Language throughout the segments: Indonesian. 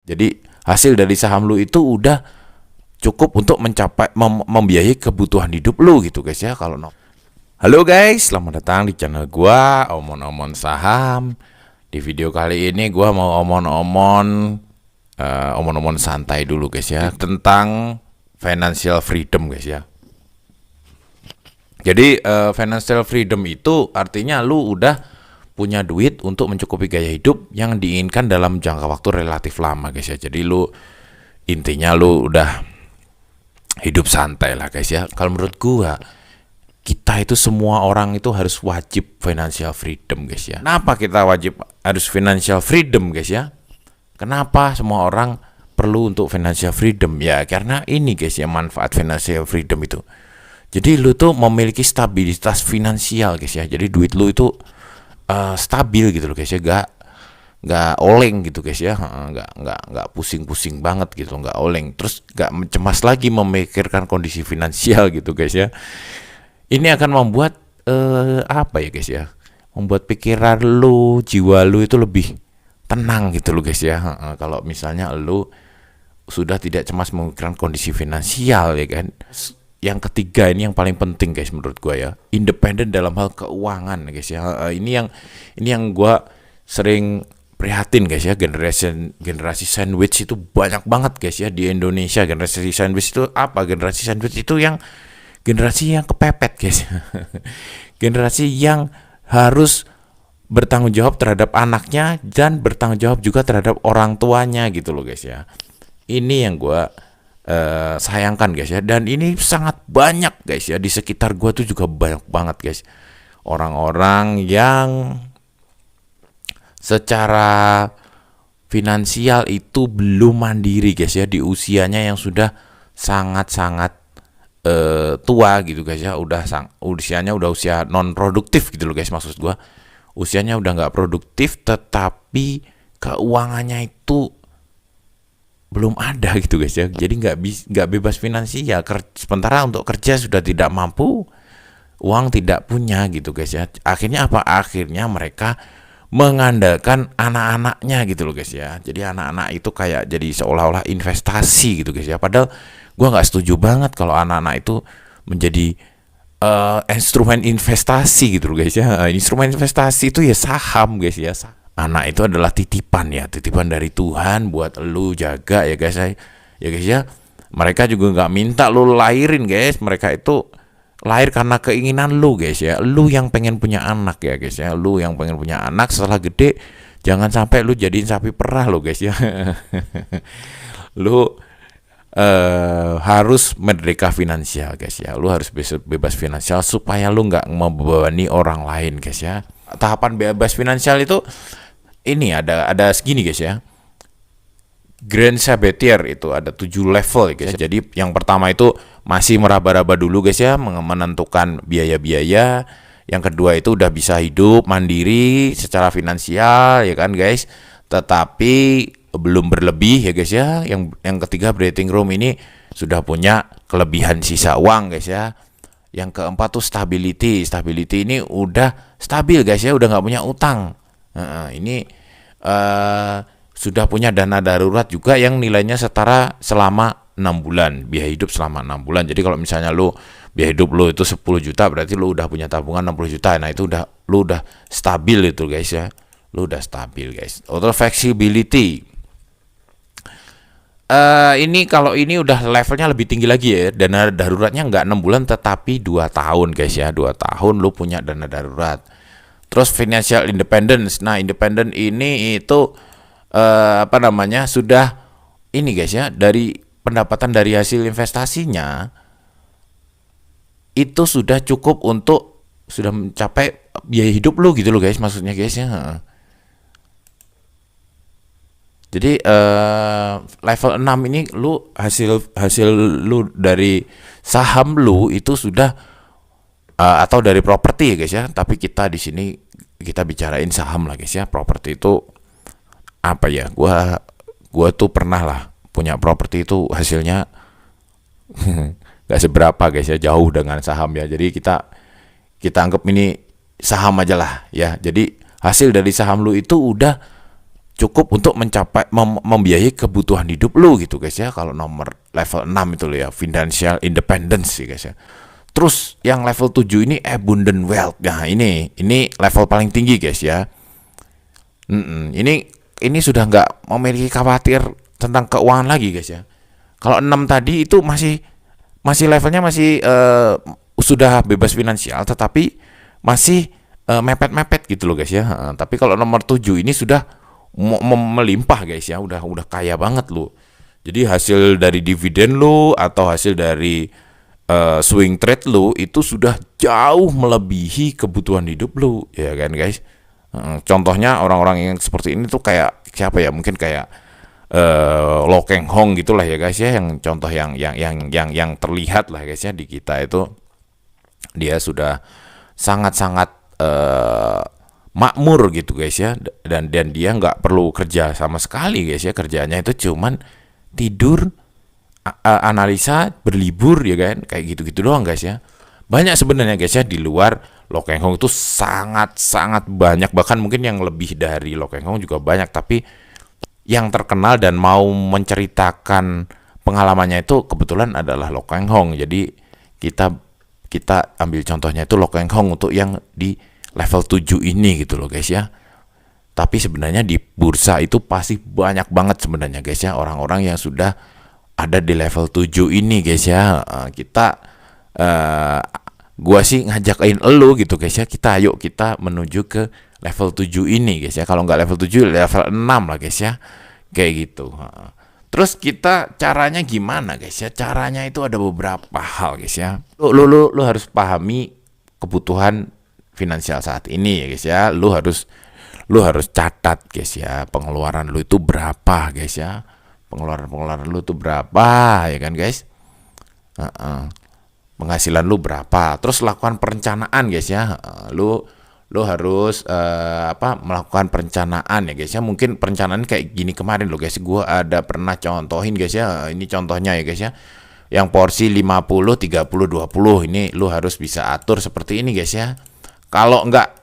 Jadi hasil dari saham lu itu udah cukup untuk mencapai membiayai kebutuhan hidup lu gitu guys ya. Halo guys, selamat datang di channel gua Omon-omon saham. Di video kali ini gua mau omon-omon santai dulu guys ya, tentang financial freedom guys ya. Jadi financial freedom itu artinya lu udah punya duit untuk mencukupi gaya hidup yang diinginkan dalam jangka waktu relatif lama guys ya. Jadi intinya lu udah hidup santai lah guys ya. Kalau menurut gua, kita itu semua orang itu harus wajib financial freedom guys ya. Kenapa kita wajib harus financial freedom guys ya? Kenapa semua orang perlu untuk financial freedom? Ya karena ini guys ya, manfaat financial freedom itu. Jadi lu tuh memiliki stabilitas finansial guys ya. Jadi duit lu itu stabil gitu loh guys ya, nggak oleng gitu guys ya, nggak pusing-pusing banget gitu, nggak oleng, terus nggak cemas lagi memikirkan kondisi finansial gitu guys ya. Ini akan membuat apa ya guys ya, membuat pikiran lu, jiwa lu itu lebih tenang gitu loh guys ya. Kalau misalnya lu sudah tidak cemas memikirkan kondisi finansial ya kan. Yang ketiga ini yang paling penting guys menurut gue ya, independen dalam hal keuangan guys ya. Ini yang gue sering prihatin guys ya. Generasi sandwich itu banyak banget guys ya di Indonesia. Generasi sandwich itu apa? Generasi sandwich itu generasi yang kepepet guys. Generasi yang harus bertanggung jawab terhadap anaknya dan bertanggung jawab juga terhadap orang tuanya gitu loh guys ya. Ini yang gue sayangkan guys ya, dan ini sangat banyak guys ya, di sekitar gua tuh juga banyak banget guys orang-orang yang secara finansial itu belum mandiri guys ya, di usianya yang sudah sangat-sangat tua gitu guys ya, usianya udah usia non produktif gitu loh guys. Maksud gua usianya udah nggak produktif tetapi keuangannya itu belum ada gitu guys ya. Jadi nggak bebas finansial. Sementara untuk kerja sudah tidak mampu, uang tidak punya gitu guys ya. Akhirnya apa? Akhirnya mereka mengandalkan anak-anaknya gitu loh guys ya. Jadi anak-anak itu kayak jadi seolah-olah investasi gitu guys ya. Padahal gua nggak setuju banget kalau anak-anak itu menjadi instrumen investasi gitu loh guys ya. Instrumen investasi itu ya saham guys ya. Anak itu adalah titipan ya, titipan dari Tuhan buat lu jaga ya guys ya. Ya guys ya, mereka juga nggak minta lu lahirin guys, mereka itu lahir karena keinginan lu guys ya. Lu yang pengen punya anak ya guys ya, lu yang pengen punya anak setelah gede, jangan sampai lu jadiin sapi perah lo guys ya. Lu harus merdeka finansial guys ya, lu harus bebas finansial supaya lu nggak membebani orang lain guys ya. Tahapan bebas finansial itu ini ada segini guys ya. Grand Sabatier itu ada 7 level ya guys. Jadi yang pertama itu masih meraba-raba dulu guys ya, menentukan biaya-biaya. Yang kedua itu udah bisa hidup mandiri secara finansial ya kan guys, tetapi belum berlebih ya guys ya. Yang ketiga breathing room, ini sudah punya kelebihan sisa uang guys ya. Yang keempat tuh stability ini udah stabil guys ya, udah nggak punya utang. Ini sudah punya dana darurat juga yang nilainya setara selama 6 bulan, biaya hidup selama 6 bulan. Jadi kalau misalnya lu biaya hidup lu itu 10 juta, berarti lu udah punya tabungan 60 juta. Nah itu lu udah stabil itu guys ya. Lu udah stabil guys. Total flexibility. Ini kalau ini udah levelnya lebih tinggi lagi ya. Dana daruratnya nggak 6 bulan tetapi 2 tahun guys ya. 2 tahun lu punya dana darurat. Terus financial independence. Nah, independent ini itu sudah ini guys ya, dari pendapatan dari hasil investasinya itu sudah cukup untuk sudah mencapai biaya hidup lu gitu loh guys, maksudnya guys ya. Jadi level 6 ini lu hasil lu dari saham lu itu sudah atau dari properti ya guys ya, tapi kita di sini kita bicarain saham lah guys ya. Properti itu apa ya? Gua tuh pernah lah punya properti itu, hasilnya nggak seberapa guys ya, jauh dengan saham ya. Jadi kita anggap ini saham aja lah ya. Jadi hasil dari saham lu itu udah cukup untuk mencapai membiayai kebutuhan hidup lu gitu guys ya. Kalau nomor level 6 itu lo ya, financial independence sih guys ya. Terus yang level 7 ini abundant wealth. Nah, ini level paling tinggi guys ya. Ini sudah nggak memiliki khawatir tentang keuangan lagi guys ya. Kalau 6 tadi itu masih levelnya masih sudah bebas finansial, tetapi masih mepet-mepet gitu loh guys ya. Tapi kalau nomor 7 ini sudah melimpah guys ya, udah kaya banget lu. Jadi hasil dari dividen lu atau hasil dari swing trade lu itu sudah jauh melebihi kebutuhan hidup lu, ya kan guys. Contohnya orang-orang yang seperti ini tuh kayak siapa ya? Mungkin kayak Lo Keng Hong gitulah ya guys ya, yang contoh yang terlihat lah guys ya di kita itu, dia sudah sangat-sangat makmur gitu guys ya, dan dia nggak perlu kerja sama sekali guys ya, kerjanya itu cuman tidur, analisa, berlibur ya kan, kayak gitu-gitu doang guys ya. Banyak sebenarnya guys ya di luar Lo Keng Hong itu sangat banyak, bahkan mungkin yang lebih dari Lo Keng Hong juga banyak, tapi yang terkenal dan mau menceritakan pengalamannya itu kebetulan adalah Lo Keng Hong. Jadi kita ambil contohnya itu Lo Keng Hong untuk yang di level 7 ini gitu loh guys ya. Tapi sebenarnya di bursa itu pasti banyak banget sebenarnya guys ya orang-orang yang sudah ada di level 7 ini guys ya. Gua sih ngajakin elu gitu guys ya. Ayo kita menuju ke level 7 ini guys ya. Kalau nggak level 7 level 6 lah guys ya. Kayak gitu. Terus kita caranya gimana guys ya? Caranya itu ada beberapa hal guys ya. Lu harus pahami kebutuhan finansial saat ini ya guys ya. Lu harus catat guys ya, pengeluaran lu itu berapa guys ya. Pengeluaran lu itu berapa ya kan guys. Penghasilan lu berapa. Terus lakukan perencanaan guys ya. Lu harus melakukan perencanaan ya guys ya. Mungkin perencanaan kayak gini kemarin lo guys, gua ada pernah contohin guys ya. Ini contohnya ya guys ya, yang porsi 50 30 20 ini lu harus bisa atur seperti ini guys ya. Kalau enggak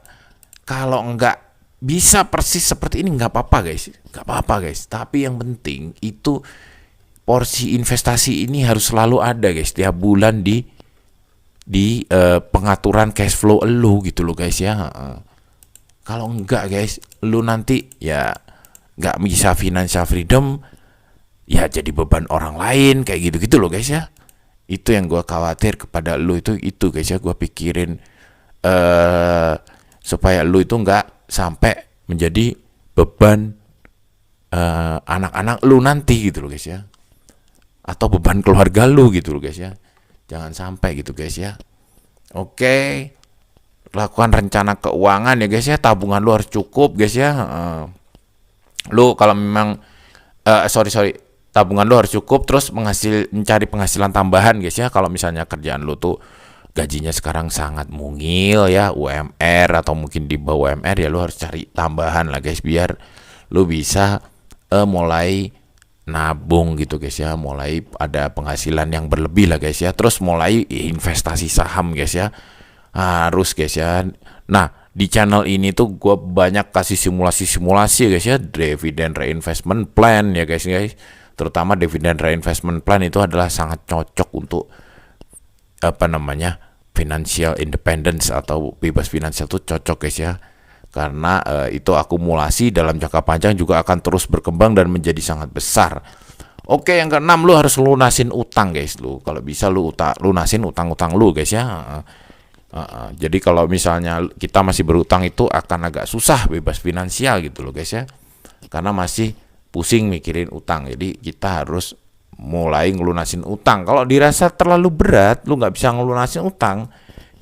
bisa persis seperti ini nggak apa-apa guys. Tapi yang penting itu porsi investasi ini harus selalu ada guys, tiap bulan di pengaturan cash flow lu gitu loh guys ya. Kalau enggak guys, lu nanti ya nggak bisa financial freedom, ya jadi beban orang lain kayak gitu loh guys ya. Itu yang gue khawatir kepada lu itu guys ya. Gue pikirin supaya lu itu nggak sampai menjadi beban anak-anak lu nanti gitu loh guys ya, atau beban keluarga lu gitu loh guys ya. Jangan sampai gitu guys ya. Oke, lakukan rencana keuangan ya guys ya. Tabungan lu harus cukup guys ya. Lu kalau memang tabungan lu harus cukup, terus mencari penghasilan tambahan guys ya. Kalau misalnya kerjaan lu tuh gajinya sekarang sangat mungil ya, UMR atau mungkin di bawah UMR, ya lu harus cari tambahan lah guys, biar lu bisa mulai nabung gitu guys ya, mulai ada penghasilan yang berlebih lah guys ya. Terus mulai investasi saham guys ya, harus guys ya. Nah di channel ini tuh gue banyak kasih simulasi guys ya, dividend reinvestment plan ya guys. Terutama dividend reinvestment plan itu adalah sangat cocok untuk financial independence atau bebas finansial tuh cocok guys ya. Karena itu akumulasi dalam jangka panjang juga akan terus berkembang dan menjadi sangat besar. Oke, yang keenam, lu harus lunasin utang guys. Lu kalau bisa lu lunasin utang-utang lu guys ya. Jadi kalau misalnya kita masih berutang itu akan agak susah bebas finansial gitu loh guys ya. Karena masih pusing mikirin utang. Jadi kita harus mulai ngelunasin utang. Kalau dirasa terlalu berat, lu nggak bisa ngelunasin utang,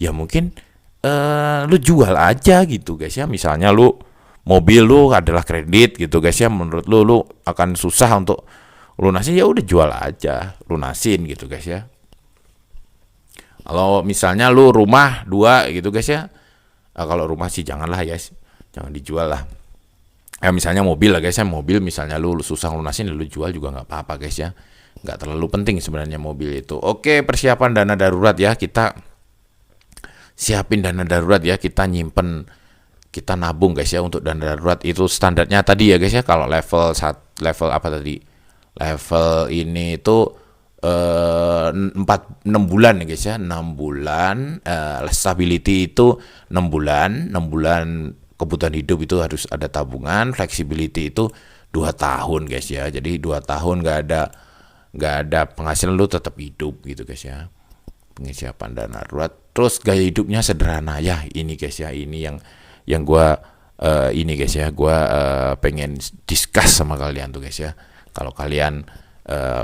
ya mungkin lu jual aja gitu guys ya. Misalnya mobil lu adalah kredit gitu guys ya, menurut lu akan susah untuk lunasin, ya udah jual aja, lunasin gitu guys ya. Kalau misalnya lu rumah 2 gitu guys ya, kalau rumah sih janganlah guys, jangan dijual lah. Misalnya mobil lah guys ya, mobil misalnya lu susah lunasin, lu jual juga nggak apa-apa guys ya, nggak terlalu penting sebenarnya mobil itu. Oke, persiapan dana darurat ya, kita siapin dana darurat ya, kita nyimpen kita nabung guys ya untuk dana darurat. Itu standarnya tadi ya guys ya. Kalau level apa tadi? Level ini itu 6 bulan ya guys ya. 6 bulan stability itu 6 bulan. 6 bulan kebutuhan hidup itu harus ada tabungan. Flexibility itu 2 tahun guys ya. Jadi 2 tahun nggak ada penghasilan, lu tetap hidup gitu guys ya. Pengisian dana darurat. Terus gaya hidupnya sederhana ya. Ini guys ya, ini yang gua ini guys ya, gua pengen discuss sama kalian tuh guys ya. Kalau kalian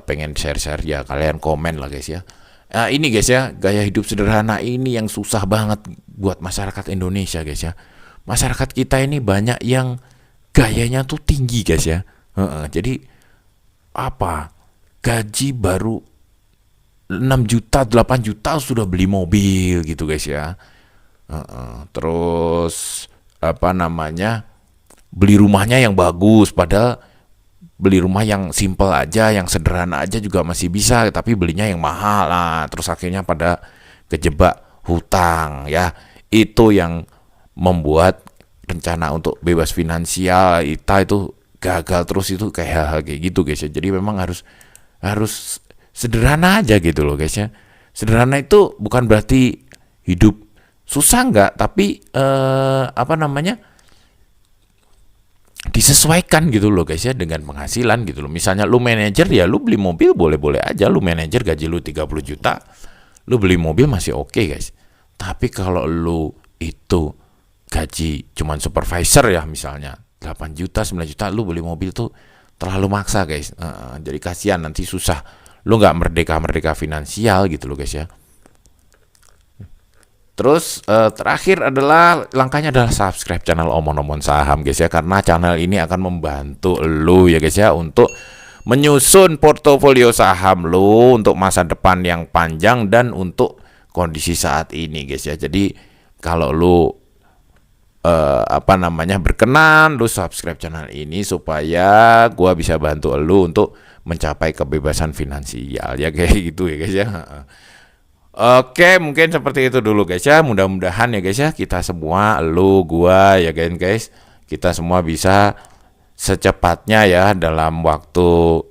pengen share-share ya kalian komen lah guys ya. Ini guys ya, gaya hidup sederhana ini yang susah banget buat masyarakat Indonesia guys ya. Masyarakat kita ini banyak yang gayanya tuh tinggi guys ya. Jadi apa? Gaji baru 6 juta, 8 juta sudah beli mobil gitu guys ya. Terus apa namanya? Beli rumahnya yang bagus, padahal beli rumah yang simple aja, yang sederhana aja juga masih bisa, tapi belinya yang mahal lah. Terus akhirnya pada kejebak hutang ya. Itu yang membuat rencana untuk bebas finansial kita itu gagal terus. Itu kayak hal-hal kayak gitu guys ya. Jadi memang harus sederhana aja gitu loh guys ya. Sederhana itu bukan berarti hidup susah, enggak, tapi apa namanya, disesuaikan gitu loh guys ya dengan penghasilan gitu loh. Misalnya lu manajer ya lu beli mobil boleh-boleh aja. Lu manajer gaji lu 30 juta, lu beli mobil masih oke guys. Tapi kalau lu itu gaji cuman supervisor ya misalnya 8 juta, 9 juta, lu beli mobil tuh terlalu maksa guys. Jadi kasihan, nanti susah. Lu nggak merdeka finansial gitu loh guys ya. Terus terakhir adalah langkahnya adalah subscribe channel Omon-Omon Saham guys ya, karena channel ini akan membantu lu ya guys ya untuk menyusun portofolio saham lu untuk masa depan yang panjang dan untuk kondisi saat ini guys ya. Jadi kalau lu apa namanya berkenan, lu subscribe channel ini supaya gua bisa bantu lu untuk mencapai kebebasan finansial ya kayak gitu ya guys ya. Oke, mungkin seperti itu dulu guys ya. Mudah-mudahan ya guys ya, kita semua, lu, gua ya guys, kita semua bisa secepatnya ya dalam waktu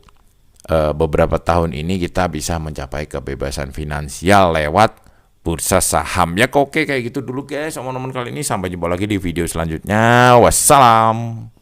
beberapa tahun ini kita bisa mencapai kebebasan finansial lewat bursa saham ya. Oke, kayak gitu dulu guys. Omong-omong kali ini, sampai jumpa lagi di video selanjutnya. Wassalam.